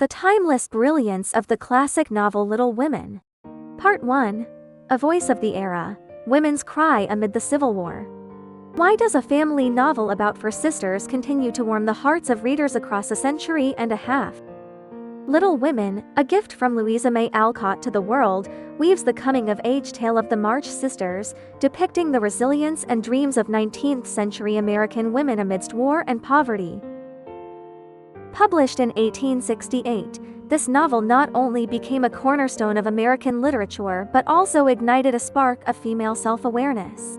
The timeless brilliance of the classic novel Little Women. Part 1. A voice of the era. Women's cry amid the Civil War. Why does a family novel about four sisters continue to warm the hearts of readers across a century and a half? Little Women, a gift from Louisa May Alcott to the world, weaves the coming-of-age tale of the March sisters, depicting the resilience and dreams of 19th-century American women amidst war and poverty. Published in 1868, this novel not only became a cornerstone of American literature but also ignited a spark of female self-awareness.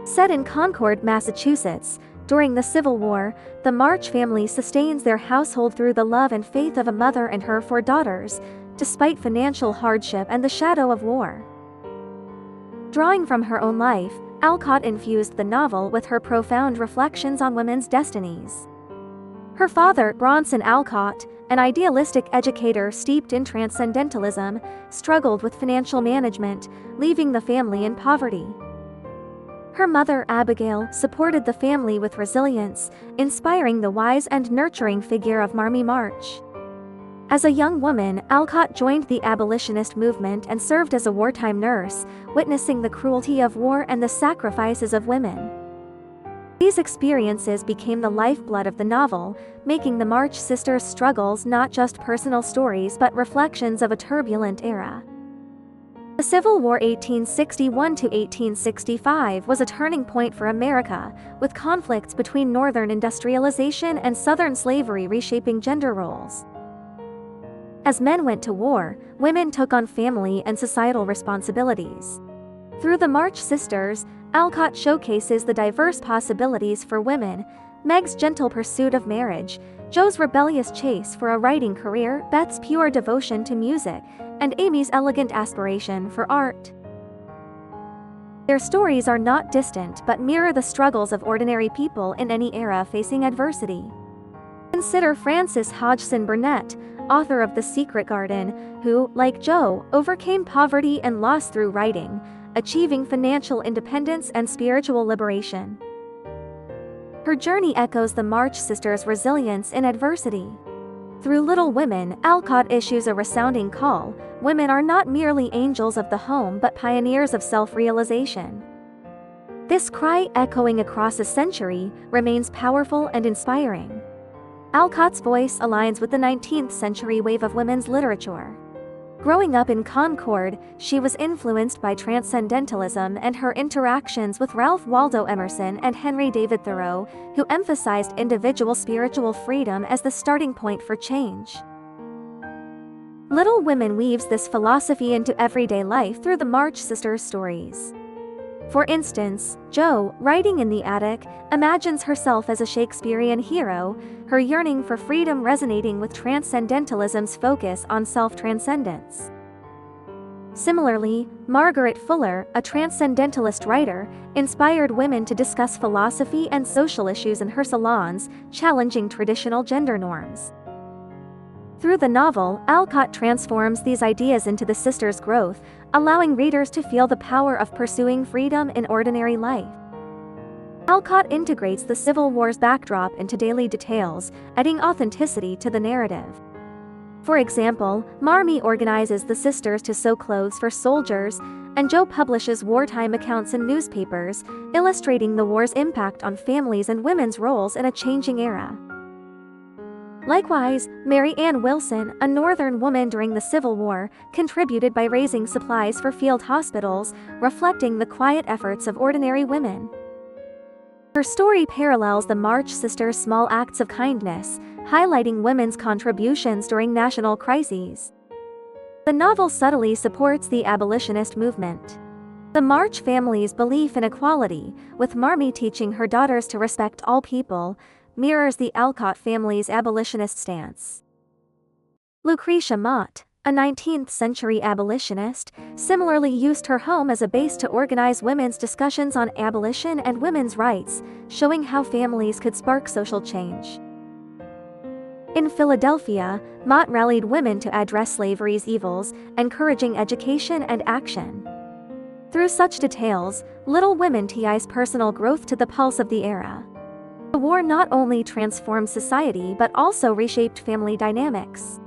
Set in Concord, Massachusetts, during the Civil War, the March family sustains their household through the love and faith of a mother and her four daughters, despite financial hardship and the shadow of war. Drawing from her own life, Alcott infused the novel with her profound reflections on women's destinies. Her father, Bronson Alcott, an idealistic educator steeped in Transcendentalism, struggled with financial management, leaving the family in poverty. Her mother, Abigail, supported the family with resilience, inspiring the wise and nurturing figure of Mamie March. As a young woman, Alcott joined the abolitionist movement and served as a wartime nurse, witnessing the cruelty of war and the sacrifices of women. These experiences became the lifeblood of the novel, making the March sisters' struggles not just personal stories but reflections of a turbulent era. The Civil War 1861 to 1865 was a turning point for America, with conflicts between Northern industrialization and Southern slavery reshaping gender roles. As men went to war, women took on family and societal responsibilities. Through the March sisters, Alcott showcases the diverse possibilities for women: Meg's gentle pursuit of marriage, Jo's rebellious chase for a writing career, Beth's pure devotion to music, and Amy's elegant aspiration for art. Their stories are not distant but mirror the struggles of ordinary people in any era facing adversity. Consider Frances Hodgson Burnett, author of The Secret Garden, who, like Jo, overcame poverty and loss through writing, achieving financial independence and spiritual liberation. Her journey echoes the March sisters' resilience in adversity. Through Little Women, Alcott issues a resounding call: women are not merely angels of the home but pioneers of self-realization. This cry, echoing across a century, remains powerful and inspiring. Alcott's voice aligns with the 19th century wave of women's literature. Growing up in Concord, she was influenced by Transcendentalism and her interactions with Ralph Waldo Emerson and Henry David Thoreau, who emphasized individual spiritual freedom as the starting point for change. Little Women weaves this philosophy into everyday life through the March sisters' stories. For instance, Jo, writing in the attic, imagines herself as a Shakespearean hero, her yearning for freedom resonating with Transcendentalism's focus on self-transcendence. Similarly, Margaret Fuller, a Transcendentalist writer, inspired women to discuss philosophy and social issues in her salons, challenging traditional gender norms. Through the novel, Alcott transforms these ideas into the sisters' growth, allowing readers to feel the power of pursuing freedom in ordinary life. Alcott integrates the Civil War's backdrop into daily details, adding authenticity to the narrative. For example, Mamie organizes the sisters to sew clothes for soldiers, and Jo publishes wartime accounts in newspapers, illustrating the war's impact on families and women's roles in a changing era. Likewise, Mary Ann Wilson, a Northern woman during the Civil War, contributed by raising supplies for field hospitals, reflecting the quiet efforts of ordinary women. Her story parallels the March sisters' small acts of kindness, highlighting women's contributions during national crises. The novel subtly supports the abolitionist movement. The March family's belief in equality, with Mamie teaching her daughters to respect all people, mirrors the Alcott family's abolitionist stance. Lucretia Mott, a 19th-century abolitionist, similarly used her home as a base to organize women's discussions on abolition and women's rights, showing how families could spark social change. In Philadelphia, Mott rallied women to address slavery's evils, encouraging education and action. Through such details, Little Women ties personal growth to the pulse of the era. The war not only transformed society but also reshaped family dynamics.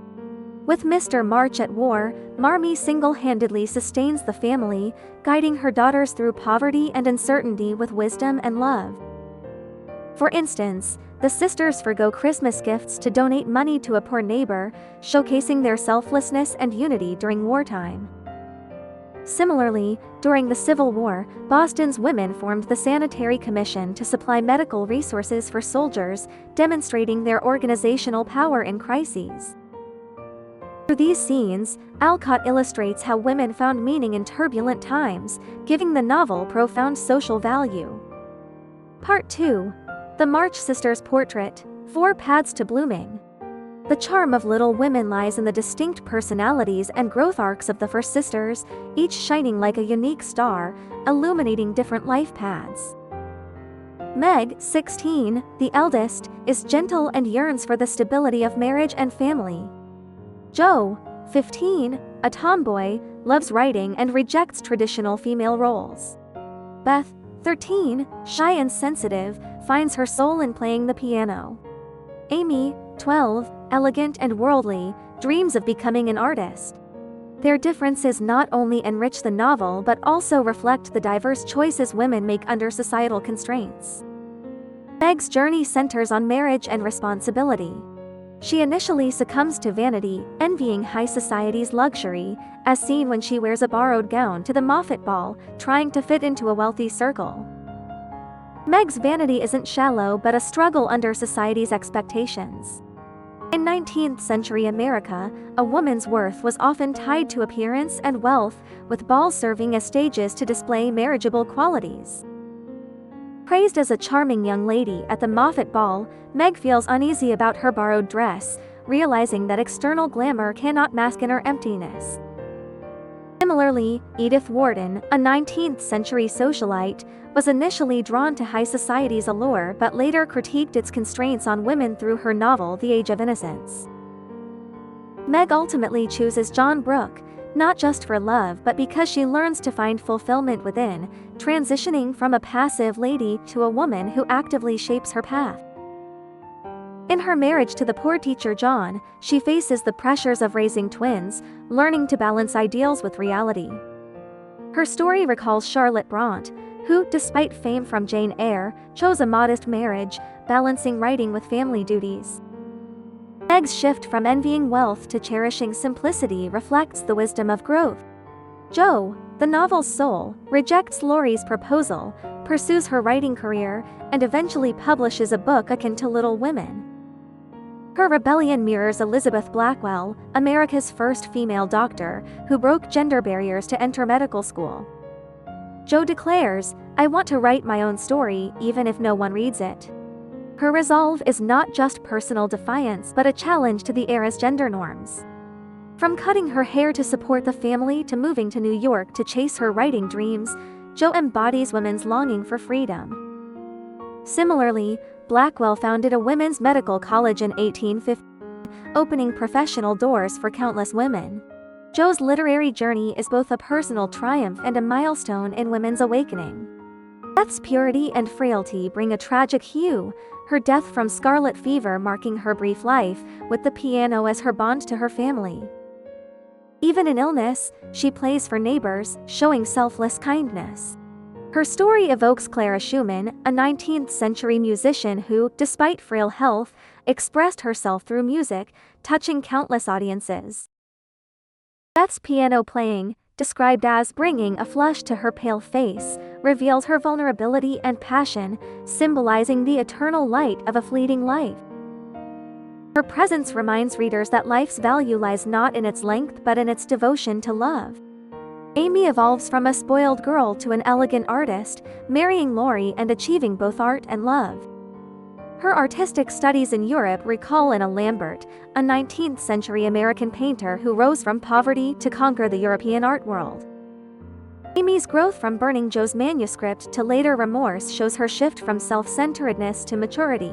With Mr. March at war, Marmee single-handedly sustains the family, guiding her daughters through poverty and uncertainty with wisdom and love. For instance, the sisters forgo Christmas gifts to donate money to a poor neighbor, showcasing their selflessness and unity during wartime. Similarly, during the Civil War, Boston's women formed the Sanitary Commission to supply medical resources for soldiers, demonstrating their organizational power in crises. Through these scenes, Alcott illustrates how women found meaning in turbulent times, giving the novel profound social value. Part 2. The March Sisters' Portrait, 4 Paths to Blooming. The charm of Little Women lies in the distinct personalities and growth arcs of the 4 sisters, each shining like a unique star, illuminating different life paths. Meg, 16, the eldest, is gentle and yearns for the stability of marriage and family. Jo, 15, a tomboy, loves writing and rejects traditional female roles. Beth, 13, shy and sensitive, finds her soul in playing the piano. Amy, 12, elegant and worldly, dreams of becoming an artist. Their differences not only enrich the novel but also reflect the diverse choices women make under societal constraints. Meg's journey centers on marriage and responsibility. She initially succumbs to vanity, envying high society's luxury, as seen when she wears a borrowed gown to the Moffat ball, trying to fit into a wealthy circle. Meg's vanity isn't shallow but a struggle under society's expectations. In 19th century America, a woman's worth was often tied to appearance and wealth, with balls serving as stages to display marriageable qualities. Praised as a charming young lady at the Moffat ball, Meg feels uneasy about her borrowed dress, realizing that external glamour cannot mask inner emptiness. Similarly, Edith Wharton, a 19th century socialite, was initially drawn to high society's allure but later critiqued its constraints on women through her novel The Age of Innocence. Meg ultimately chooses John Brooke, not just for love but because she learns to find fulfillment within, transitioning from a passive lady to a woman who actively shapes her path. In her marriage to the poor teacher John, she faces the pressures of raising twins, learning to balance ideals with reality. Her story recalls Charlotte Brontë, who, despite fame from Jane Eyre, chose a modest marriage, balancing writing with family duties. Meg's shift from envying wealth to cherishing simplicity reflects the wisdom of growth. Jo, the novel's soul, rejects Laurie's proposal, pursues her writing career, and eventually publishes a book akin to Little Women. Her rebellion mirrors Elizabeth Blackwell, America's first female doctor, who broke gender barriers to enter medical school. Jo declares, "I want to write my own story, even if no one reads it." Her resolve is not just personal defiance but a challenge to the era's gender norms. From cutting her hair to support the family to moving to New York to chase her writing dreams, Jo embodies women's longing for freedom. Similarly, Blackwell founded a women's medical college in 1850, opening professional doors for countless women. Jo's literary journey is both a personal triumph and a milestone in women's awakening. Beth's purity and frailty bring a tragic hue, her death from scarlet fever marking her brief life, with the piano as her bond to her family. Even in illness, she plays for neighbors, showing selfless kindness. Her story evokes Clara Schumann, a 19th century musician who, despite frail health, expressed herself through music, touching countless audiences. Beth's piano playing, described as bringing a flush to her pale face, reveals her vulnerability and passion, symbolizing the eternal light of a fleeting life. Her presence reminds readers that life's value lies not in its length but in its devotion to love. Amy evolves from a spoiled girl to an elegant artist, marrying Laurie and achieving both art and love. Her artistic studies in Europe recall Anna Lambert, a 19th century American painter who rose from poverty to conquer the European art world. Amy's growth from burning Jo's manuscript to later remorse shows her shift from self-centeredness to maturity.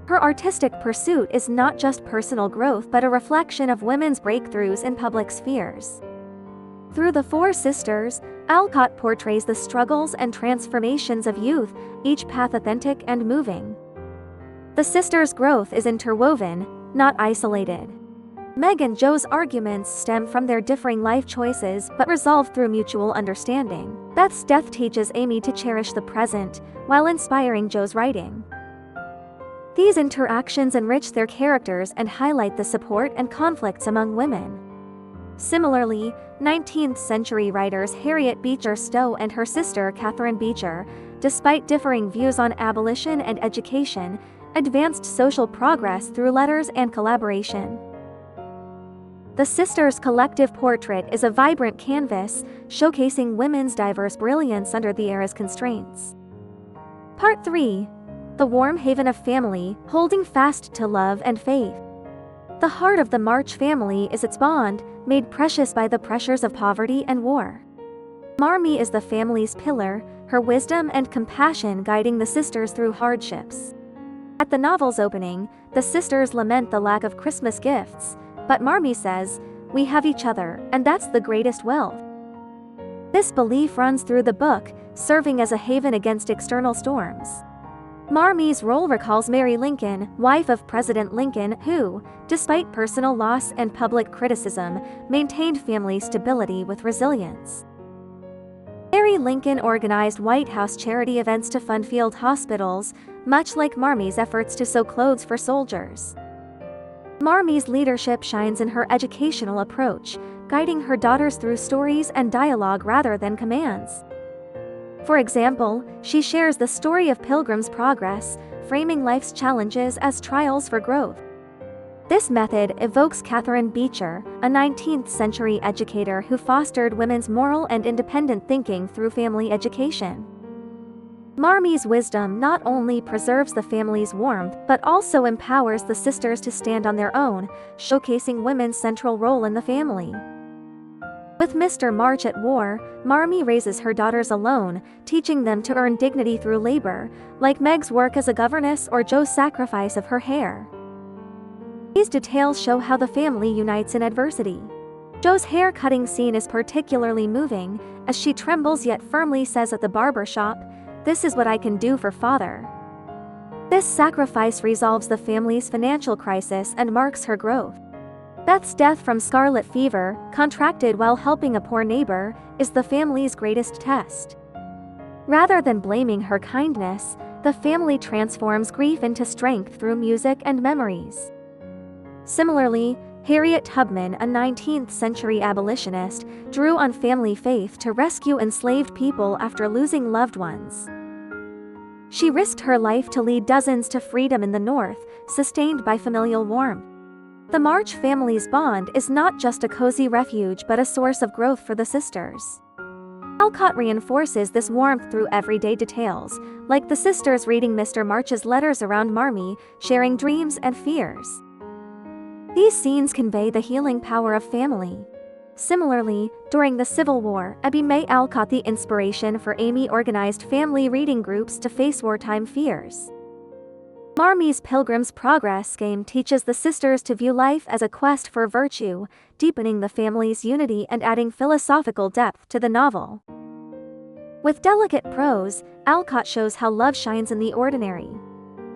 Her artistic pursuit is not just personal growth but a reflection of women's breakthroughs in public spheres. Through the four sisters, Alcott portrays the struggles and transformations of youth, each path authentic and moving. The sisters' growth is interwoven, not isolated. Meg and Jo's arguments stem from their differing life choices but resolve through mutual understanding. Beth's death teaches Amy to cherish the present, while inspiring Jo's writing. These interactions enrich their characters and highlight the support and conflicts among women. Similarly, 19th-century writers Harriet Beecher Stowe and her sister Catherine Beecher, despite differing views on abolition and education, advanced social progress through letters and collaboration. The sisters' collective portrait is a vibrant canvas, showcasing women's diverse brilliance under the era's constraints. Part 3. The Warm Haven of Family, Holding Fast to Love and Faith. The heart of the March family is its bond, made precious by the pressures of poverty and war. Marmee is the family's pillar, her wisdom and compassion guiding the sisters through hardships. At the novel's opening, the sisters lament the lack of Christmas gifts, but Marmee says, "We have each other, and that's the greatest wealth." This belief runs through the book, serving as a haven against external storms. Marmee's role recalls Mary Lincoln, wife of President Lincoln, who, despite personal loss and public criticism, maintained family stability with resilience. Mary Lincoln organized White House charity events to fund field hospitals, much like Marmee's efforts to sew clothes for soldiers. Marmee's leadership shines in her educational approach, guiding her daughters through stories and dialogue rather than commands. For example, she shares the story of Pilgrim's Progress, framing life's challenges as trials for growth. This method evokes Catherine Beecher, a 19th-century educator who fostered women's moral and independent thinking through family education. Marmee's wisdom not only preserves the family's warmth but also empowers the sisters to stand on their own, showcasing women's central role in the family. With Mr. March at war, Marmee raises her daughters alone, teaching them to earn dignity through labor, like Meg's work as a governess or Jo's sacrifice of her hair. These details show how the family unites in adversity. Jo's hair-cutting scene is particularly moving, as she trembles yet firmly says at the barber shop, "This is what I can do for Father." This sacrifice resolves the family's financial crisis and marks her growth. Beth's death from scarlet fever, contracted while helping a poor neighbor, is the family's greatest test. Rather than blaming her kindness, the family transforms grief into strength through music and memories. Similarly, Harriet Tubman, a 19th-century abolitionist, drew on family faith to rescue enslaved people after losing loved ones. She risked her life to lead dozens to freedom in the North, sustained by familial warmth. The March family's bond is not just a cozy refuge but a source of growth for the sisters. Alcott reinforces this warmth through everyday details, like the sisters reading Mr. March's letters around Marmee, sharing dreams and fears. These scenes convey the healing power of family. Similarly, during the Civil War, Louisa May Alcott, the inspiration for Amy, organized family reading groups to face wartime fears. Marmee's Pilgrim's Progress game teaches the sisters to view life as a quest for virtue, deepening the family's unity and adding philosophical depth to the novel. With delicate prose, Alcott shows how love shines in the ordinary.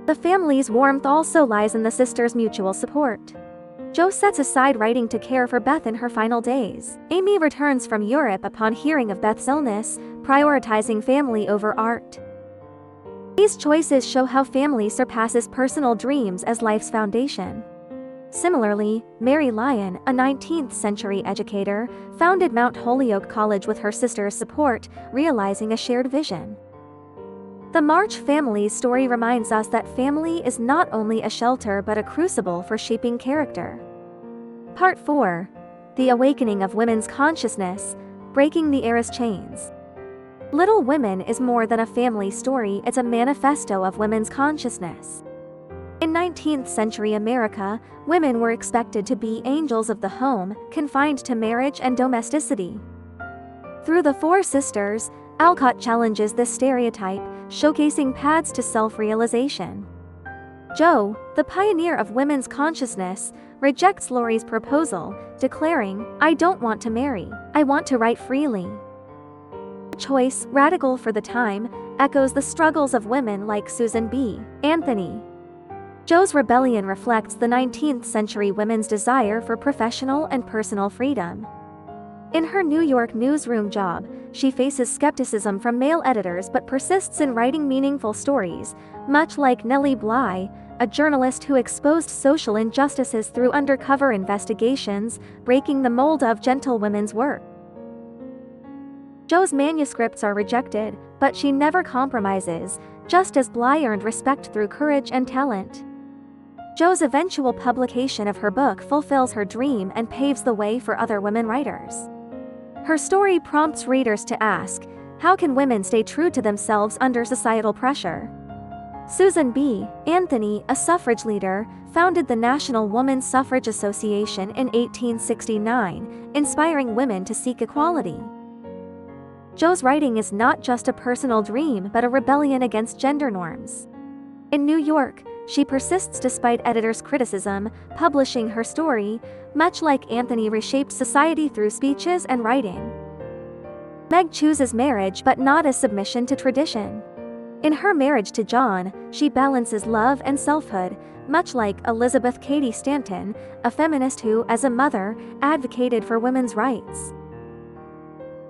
The family's warmth also lies in the sisters' mutual support. Jo sets aside writing to care for Beth in her final days. Amy returns from Europe upon hearing of Beth's illness, prioritizing family over art. These choices show how family surpasses personal dreams as life's foundation. Similarly, Mary Lyon, a 19th-century educator, founded Mount Holyoke College with her sister's support, realizing a shared vision. The March family's story reminds us that family is not only a shelter but a crucible for shaping character. Part 4. The Awakening of Women's Consciousness, Breaking the Era's Chains. Little Women is more than a family story, it's a manifesto of women's consciousness. In 19th-century America, women were expected to be angels of the home, confined to marriage and domesticity. Through the Four Sisters, Alcott challenges this stereotype, showcasing paths to self-realization. Jo, the pioneer of women's consciousness, rejects Laurie's proposal, declaring, "I don't want to marry, I want to write freely." Choice, radical for the time, echoes the struggles of women like Susan B. Anthony. Jo's rebellion reflects the 19th century women's desire for professional and personal freedom. In her New York newsroom job, she faces skepticism from male editors but persists in writing meaningful stories, much like Nellie Bly, a journalist who exposed social injustices through undercover investigations, breaking the mold of gentlewomen's work. Jo's manuscripts are rejected, but she never compromises, just as Bly earned respect through courage and talent. Jo's eventual publication of her book fulfills her dream and paves the way for other women writers. Her story prompts readers to ask, how can women stay true to themselves under societal pressure? Susan B. Anthony, a suffrage leader, founded the National Woman Suffrage Association in 1869, inspiring women to seek equality. Jo's writing is not just a personal dream but a rebellion against gender norms. In New York, she persists despite editors' criticism, publishing her story, much like Anthony reshaped society through speeches and writing. Meg chooses marriage but not as submission to tradition. In her marriage to John, she balances love and selfhood, much like Elizabeth Cady Stanton, a feminist who, as a mother, advocated for women's rights.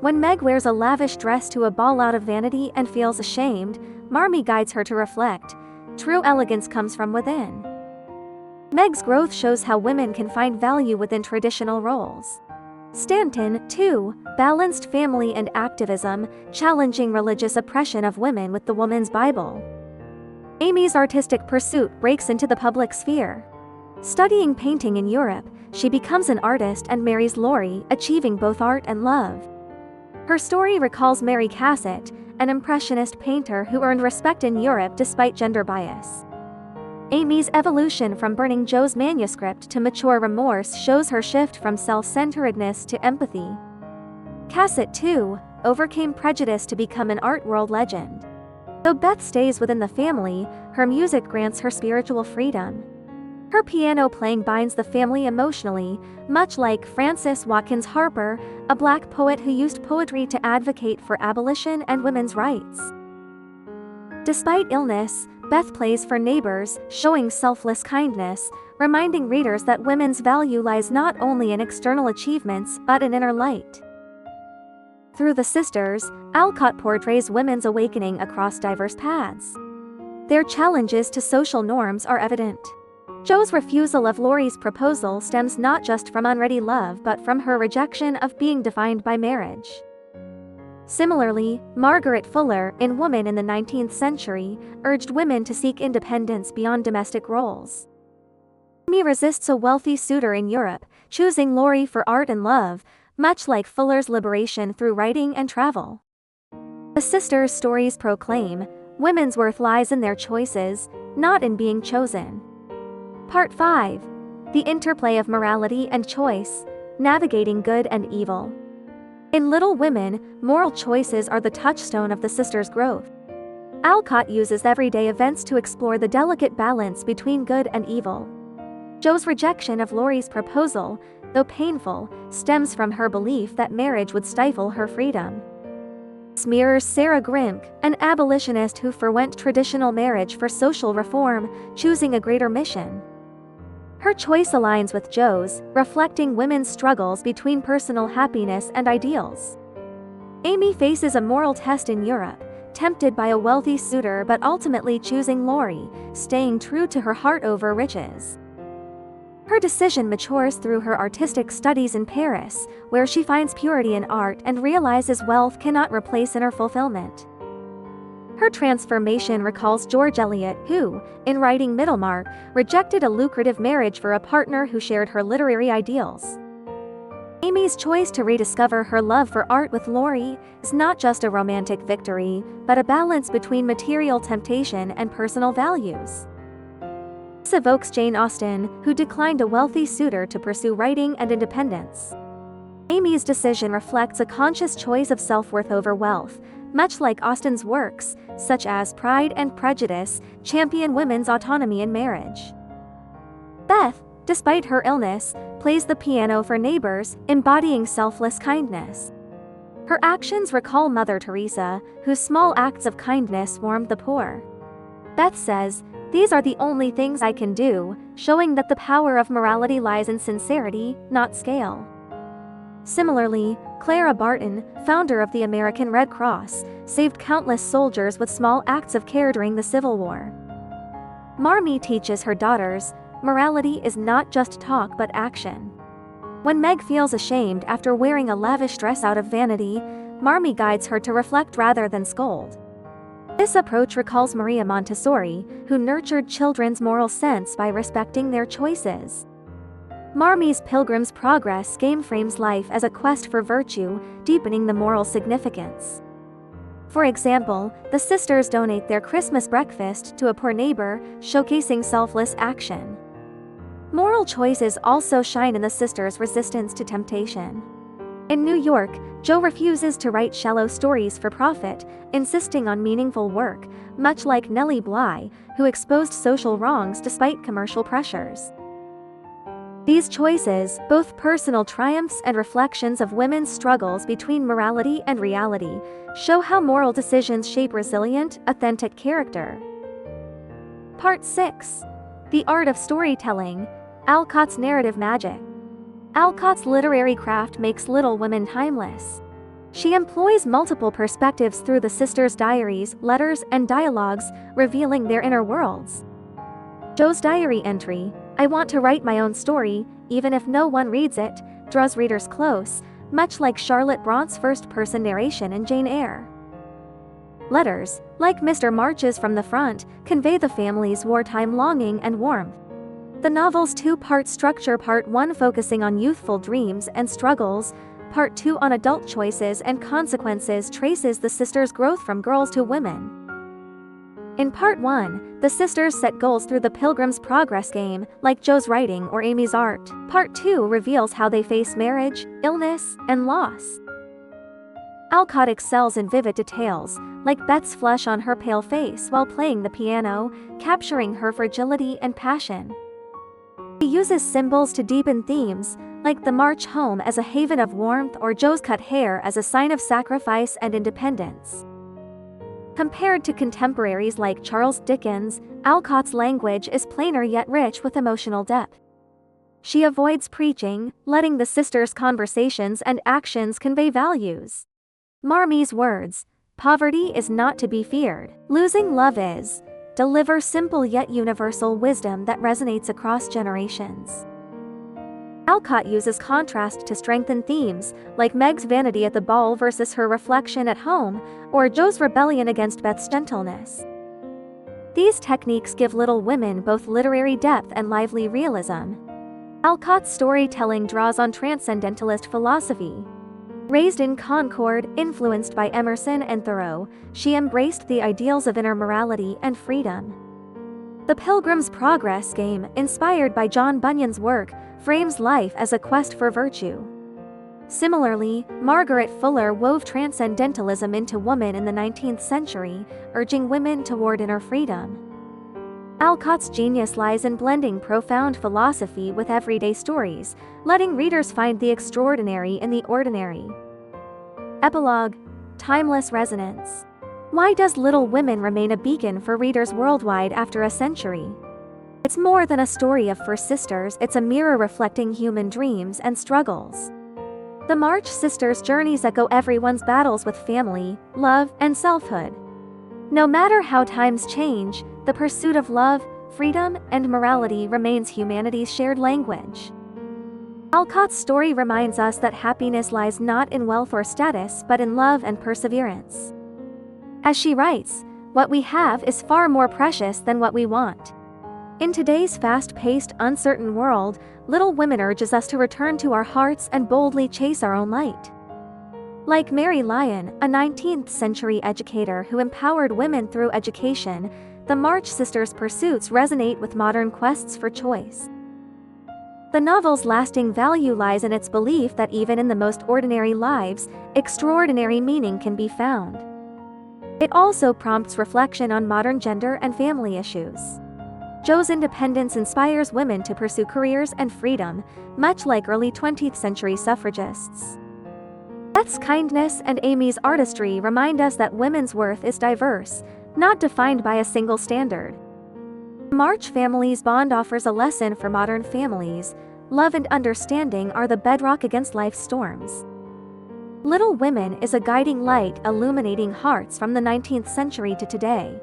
When Meg wears a lavish dress to a ball out of vanity and feels ashamed, Marmee guides her to reflect. True elegance comes from within. Meg's growth shows how women can find value within traditional roles. Stanton, too, balanced family and activism, challenging religious oppression of women with the Woman's Bible. Amy's artistic pursuit breaks into the public sphere. Studying painting in Europe, she becomes an artist and marries Laurie, achieving both art and love. Her story recalls Mary Cassatt, an impressionist painter who earned respect in Europe despite gender bias. Amy's evolution from burning Jo's manuscript to mature remorse shows her shift from self-centeredness to empathy. Cassatt, too, overcame prejudice to become an art world legend. Though Beth stays within the family, her music grants her spiritual freedom. Her piano playing binds the family emotionally, much like Frances Watkins Harper, a Black poet who used poetry to advocate for abolition and women's rights. Despite illness, Beth plays for neighbors, showing selfless kindness, reminding readers that women's value lies not only in external achievements but in inner light. Through the sisters, Alcott portrays women's awakening across diverse paths. Their challenges to social norms are evident. Jo's refusal of Laurie's proposal stems not just from unready love but from her rejection of being defined by marriage. Similarly, Margaret Fuller, in Woman in the 19th Century, urged women to seek independence beyond domestic roles. Amy resists a wealthy suitor in Europe, choosing Laurie for art and love, much like Fuller's liberation through writing and travel. The sisters' stories proclaim, women's worth lies in their choices, not in being chosen. Part 5. The interplay of morality and choice, navigating good and evil. In Little Women, moral choices are the touchstone of the sisters' growth. Alcott uses everyday events to explore the delicate balance between good and evil. Jo's rejection of Laurie's proposal, though painful, stems from her belief that marriage would stifle her freedom. This mirrors Sarah Grimke, an abolitionist who forwent traditional marriage for social reform, choosing a greater mission. Her choice aligns with Jo's, reflecting women's struggles between personal happiness and ideals. Amy faces a moral test in Europe, tempted by a wealthy suitor but ultimately choosing Laurie, staying true to her heart over riches. Her decision matures through her artistic studies in Paris, where she finds purity in art and realizes wealth cannot replace inner fulfillment. Her transformation recalls George Eliot, who, in writing Middlemarch, rejected a lucrative marriage for a partner who shared her literary ideals. Amy's choice to rediscover her love for art with Laurie is not just a romantic victory, but a balance between material temptation and personal values. This evokes Jane Austen, who declined a wealthy suitor to pursue writing and independence. Amy's decision reflects a conscious choice of self-worth over wealth, much like Austen's works, such as Pride and Prejudice, champion women's autonomy in marriage. Beth, despite her illness, plays the piano for neighbors, embodying selfless kindness. Her actions recall Mother Teresa, whose small acts of kindness warmed the poor. Beth says, These are the only things I can do, showing that the power of morality lies in sincerity, not scale. Similarly, Clara Barton, founder of the American Red Cross, saved countless soldiers with small acts of care during the Civil War. Marmee teaches her daughters, morality is not just talk but action. When Meg feels ashamed after wearing a lavish dress out of vanity, Marmee guides her to reflect rather than scold. This approach recalls Maria Montessori, who nurtured children's moral sense by respecting their choices. Marmee's Pilgrim's Progress game frames life as a quest for virtue, deepening the moral significance. For example, the sisters donate their Christmas breakfast to a poor neighbor, showcasing selfless action. Moral choices also shine in the sisters' resistance to temptation. In New York, Jo refuses to write shallow stories for profit, insisting on meaningful work, much like Nellie Bly, who exposed social wrongs despite commercial pressures. These choices, both personal triumphs and reflections of women's struggles between morality and reality, show how moral decisions shape resilient, authentic character. Part 6. The Art of Storytelling, Alcott's Narrative Magic. Alcott's literary craft makes Little Women timeless. She employs multiple perspectives through the sisters' diaries, letters, and dialogues, revealing their inner worlds. Jo's diary entry, "I want to write my own story, even if no one reads it," draws readers close, much like Charlotte Brant's first-person narration in Jane Eyre. Letters, like Mr. March's From the Front, convey the family's wartime longing and warmth. The novel's two-part structure, Part 1 focusing on youthful dreams and struggles, Part 2 on adult choices and consequences, traces the sisters' growth from girls to women. In Part 1, the sisters set goals through the Pilgrim's Progress game, like Jo's writing or Amy's art. Part 2 reveals how they face marriage, illness, and loss. Alcott excels in vivid details, like Beth's flush on her pale face while playing the piano, capturing her fragility and passion. He uses symbols to deepen themes, like the march home as a haven of warmth or Jo's cut hair as a sign of sacrifice and independence. Compared to contemporaries like Charles Dickens, Alcott's language is plainer yet rich with emotional depth. She avoids preaching, letting the sisters' conversations and actions convey values. Marmee's words, "Poverty is not to be feared, losing love is," deliver simple yet universal wisdom that resonates across generations. Alcott uses contrast to strengthen themes, like Meg's vanity at the ball versus her reflection at home, or Jo's rebellion against Beth's gentleness. These techniques give Little Women both literary depth and lively realism. Alcott's storytelling draws on Transcendentalist philosophy. Raised in Concord, influenced by Emerson and Thoreau, she embraced the ideals of inner morality and freedom. The Pilgrim's Progress game, inspired by John Bunyan's work, frames life as a quest for virtue. Similarly, Margaret Fuller wove Transcendentalism into woman in the 19th century, urging women toward inner freedom. Alcott's genius lies in blending profound philosophy with everyday stories, letting readers find the extraordinary in the ordinary. Epilogue: Timeless Resonance. Why does Little Women remain a beacon for readers worldwide after a century? It's more than a story of first sisters, it's a mirror reflecting human dreams and struggles. The March sisters' journeys echo everyone's battles with family, love, and selfhood. No matter how times change, the pursuit of love, freedom, and morality remains humanity's shared language. Alcott's story reminds us that happiness lies not in wealth or status but in love and perseverance. As she writes, "What we have is far more precious than what we want." In today's fast-paced, uncertain world, Little Women urges us to return to our hearts and boldly chase our own light. Like Mary Lyon, a 19th-century educator who empowered women through education, the March sisters' pursuits resonate with modern quests for choice. The novel's lasting value lies in its belief that even in the most ordinary lives, extraordinary meaning can be found. It also prompts reflection on modern gender and family issues. Jo's independence inspires women to pursue careers and freedom, much like early 20th century suffragists. Beth's kindness and Amy's artistry remind us that women's worth is diverse, not defined by a single standard. March Family's Bond offers a lesson for modern families. Love and understanding are the bedrock against life's storms. Little Women is a guiding light illuminating hearts from the 19th century to today.